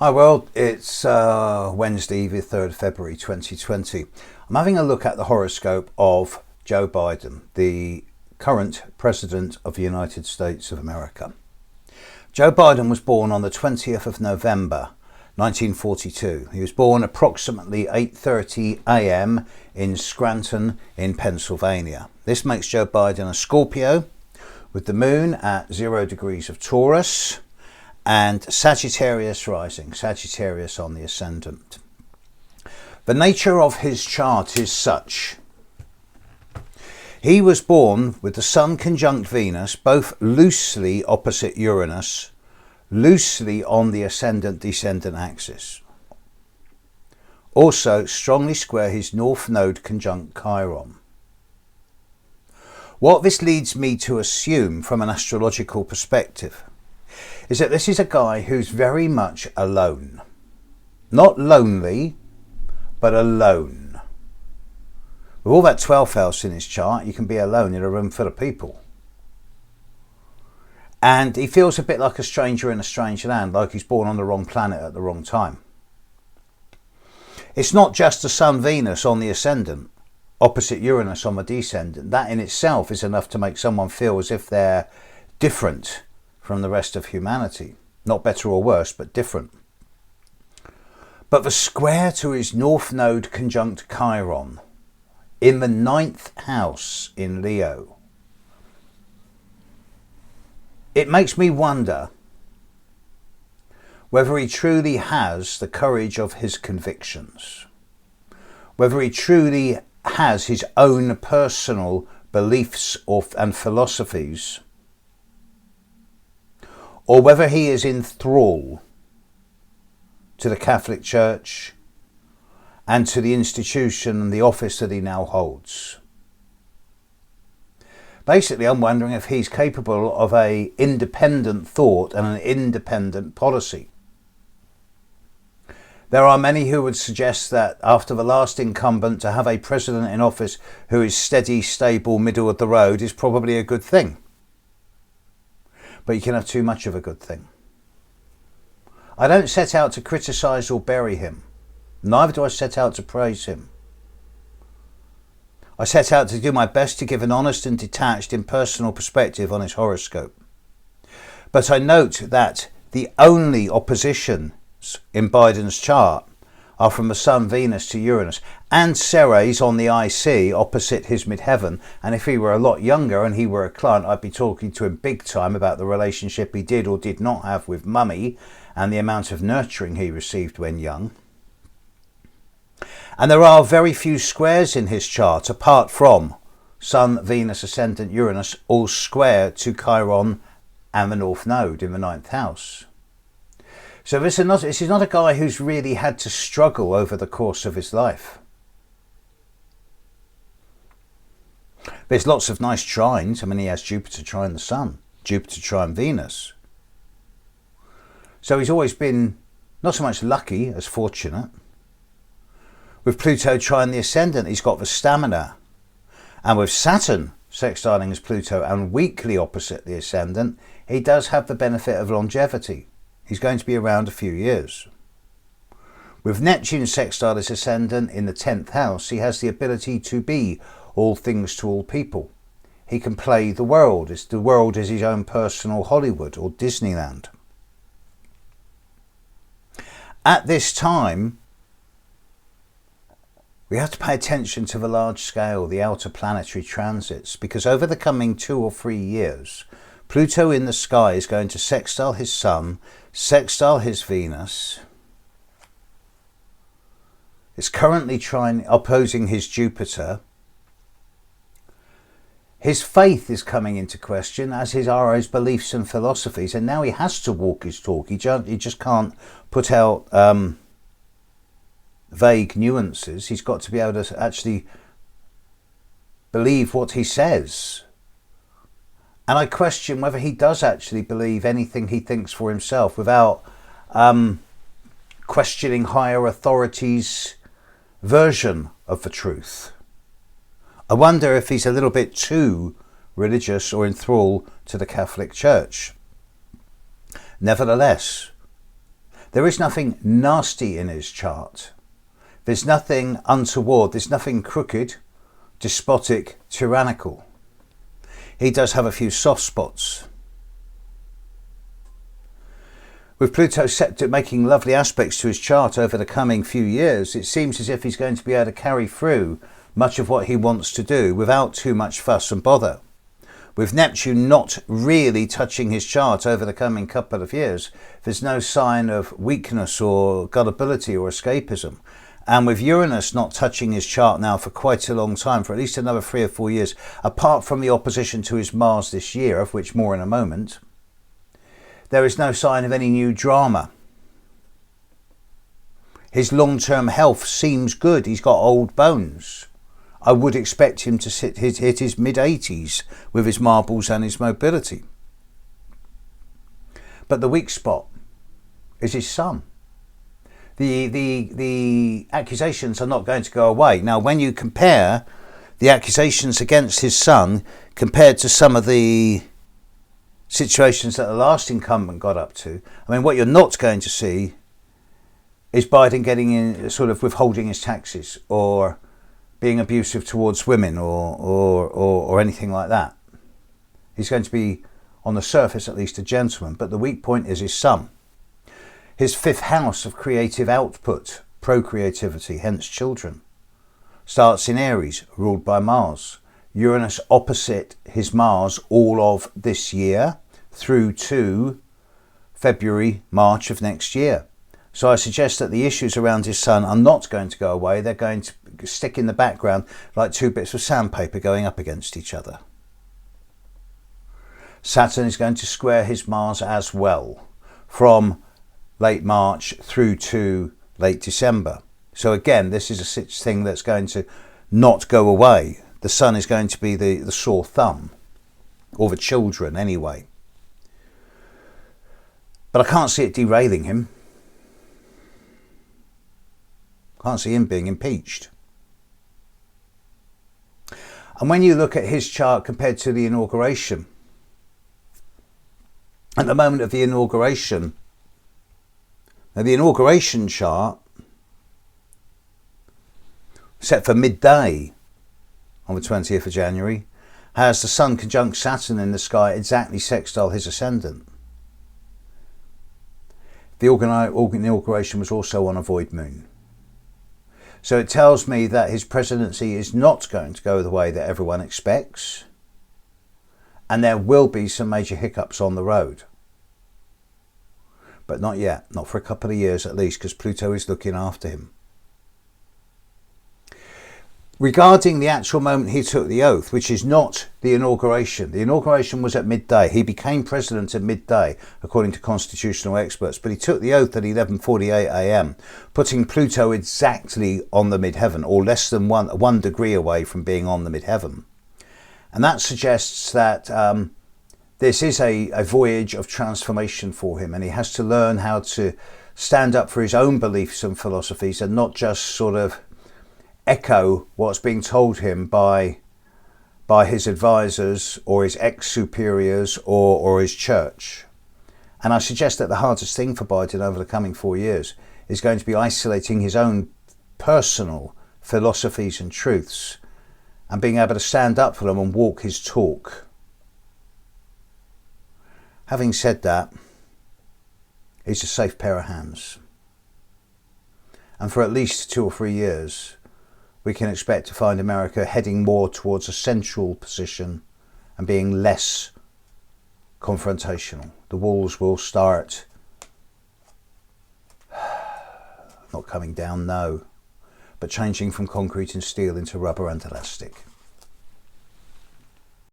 Hi world, it's Wednesday the 3rd of February 2020. I'm having a look at the horoscope of Joe Biden, the current President of the United States of America. Joe Biden was born on the 20th of November 1942. He was born approximately 8:30 a.m. in Scranton in Pennsylvania. This makes Joe Biden a Scorpio with the moon at 0 degrees of Taurus and Sagittarius rising, Sagittarius on the ascendant. The nature of his chart is such. He was born with the Sun conjunct Venus, both loosely opposite Uranus, loosely on the ascendant-descendant axis. Also strongly square his North Node conjunct Chiron. What this leads me to assume from an astrological perspective is that this is a guy who's very much alone. Not lonely, but alone. With all that 12th house in his chart, you can be alone in a room full of people. And he feels a bit like a stranger in a strange land, like he's born on the wrong planet at the wrong time. It's not just the Sun-Venus on the ascendant, opposite Uranus on the descendant. That in itself is enough to make someone feel as if they're different from the rest of humanity. Not better or worse, but different. But the square to his North Node conjunct Chiron in the 9th house in Leo, it makes me wonder whether he truly has the courage of his convictions, whether he truly has his own personal beliefs and philosophies, or whether he is in thrall to the Catholic Church and to the institution and the office that he now holds. Basically, I'm wondering if he's capable of an independent thought and an independent policy. There are many who would suggest that after the last incumbent, to have a president in office who is steady, stable, middle of the road is probably a good thing. But you can have too much of a good thing. I don't set out to criticise or bury him. Neither do I set out to praise him. I set out to do my best to give an honest and detached, impersonal perspective on his horoscope. But I note that the only oppositions in Biden's chart are from the Sun, Venus to Uranus, and Ceres on the IC opposite his midheaven. And if he were a lot younger and he were a client, I'd be talking to him big time about the relationship he did or did not have with mummy and the amount of nurturing he received when young. And there are very few squares in his chart apart from Sun, Venus, Ascendant, Uranus, all square to Chiron and the North Node in the 9th house. So this is not a guy who's really had to struggle over the course of his life. There's lots of nice trines. I mean, he has Jupiter trine the Sun, Jupiter trine Venus. So he's always been not so much lucky as fortunate. With Pluto trine the Ascendant, he's got the stamina. And with Saturn sextiling his Pluto and weakly opposite the Ascendant, he does have the benefit of longevity. He's going to be around a few years. With Neptune sextile his Ascendant in the 10th house, he has the ability to be all things to all people. He can play the world. The world is his own personal Hollywood or Disneyland. At this time, we have to pay attention to the large scale, the outer planetary transits, because over the coming 2 or 3 years, Pluto in the sky is going to sextile his Sun, sextile his Venus. It's currently opposing his Jupiter. His faith is coming into question, as are his beliefs and philosophies, and now he has to walk his talk. He just can't put out vague nuances. He's got to be able to actually believe what he says. And I question whether he does actually believe anything he thinks for himself without questioning higher authorities' version of the truth. I wonder if he's a little bit too religious or enthralled to the Catholic Church. Nevertheless, There is nothing nasty in his chart. There's nothing untoward. There's nothing crooked, despotic, tyrannical. He does have a few soft spots. With Pluto set to making lovely aspects to his chart over the coming few years, it seems as if he's going to be able to carry through much of what he wants to do without too much fuss and bother. With Neptune not really touching his chart over the coming couple of years, there's no sign of weakness or gullibility or escapism. And with Uranus not touching his chart now for quite a long time, for at least another 3 or 4 years, apart from the opposition to his Mars this year, of which more in a moment, there is no sign of any new drama. His long-term health seems good. He's got old bones. I would expect him to hit his mid-80s with his marbles and his mobility. But the weak spot is his Sun. The accusations are not going to go away. Now, when you compare the accusations against his Sun compared to some of the situations that the last incumbent got up to, I mean, what you're not going to see is Biden getting in, sort of withholding his taxes or being abusive towards women or anything like that. He's going to be, on the surface at least, a gentleman. But the weak point is his Sun. His 5th house of creative output, procreativity, hence children, starts in Aries, ruled by Mars. Uranus opposite his Mars all of this year through to February, March of next year. So I suggest that the issues around his Sun are not going to go away. They're going to stick in the background like 2 bits of sandpaper going up against each other. Saturn is going to square his Mars as well from late March through to late December. So again, this is a thing that's going to not go away. The Sun is going to be the sore thumb, or the children anyway. But I can't see it derailing him. Can't see him being impeached. And when you look at his chart compared to the inauguration, at the moment of the inauguration, now the inauguration chart set for midday on the 20th of January has the Sun conjunct Saturn in the sky exactly sextile his ascendant. The inauguration was also on a void moon. So it tells me that his presidency is not going to go the way that everyone expects, and there will be some major hiccups on the road. But not yet, not for a couple of years at least, because Pluto is looking after him. Regarding the actual moment he took the oath, which is not the inauguration was at midday. He became president at midday, according to constitutional experts, but he took the oath at 11:48 a.m, putting Pluto exactly on the midheaven, or less than one degree away from being on the midheaven. And that suggests that this is a voyage of transformation for him, and he has to learn how to stand up for his own beliefs and philosophies and not just sort of echo what's being told him by his advisors or his ex-superiors or his church. And I suggest that the hardest thing for Biden over the coming 4 years is going to be isolating his own personal philosophies and truths and being able to stand up for them and walk his talk. Having said that, he's a safe pair of hands. And for at least 2 or 3 years, we can expect to find America heading more towards a central position and being less confrontational. The walls will start not coming down, no, but changing from concrete and steel into rubber and elastic.